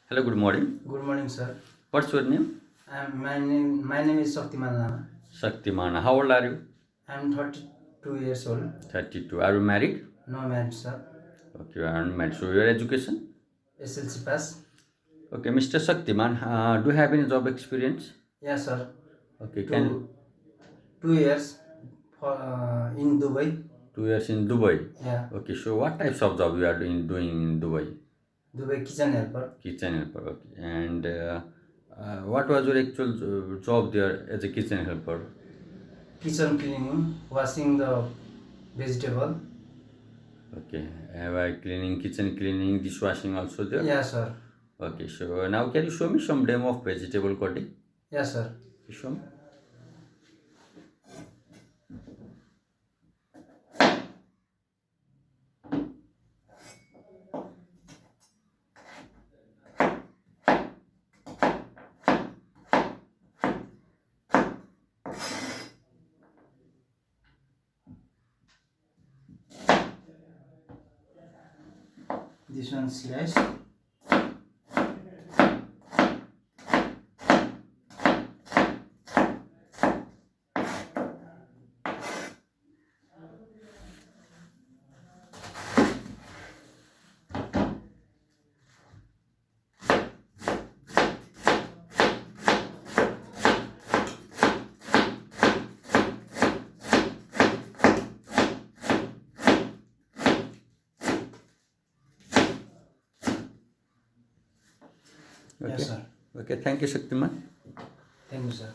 Hello, good morning. Good morning, sir. What's your name? My name is Shakti lama. Shaktiman. How old are you? I'm 32 years old. 32. Are you married? No married, sir. Okay, you are unmarried. So, your education? SLC pass. Okay, Mr. Shaktiman, do you have any job experience? Yeah, sir. Okay, can Two 2 years in Dubai. 2 years in Dubai. Yeah, Okay, so what types of job you are doing in Dubai? Dubai kitchen helper. Kitchen helper. Okay, and what was your actual job there as a kitchen helper? Kitchen cleaning, washing the vegetable. Okay, by cleaning, kitchen cleaning, dishwashing also there. Yeah, sir. Okay, so now can you show me some demo of vegetable cutting? Yeah, sir. Show me. This one slice. Okay. Yes, sir. Okay, thank you, Shaktiman. Thank you, sir.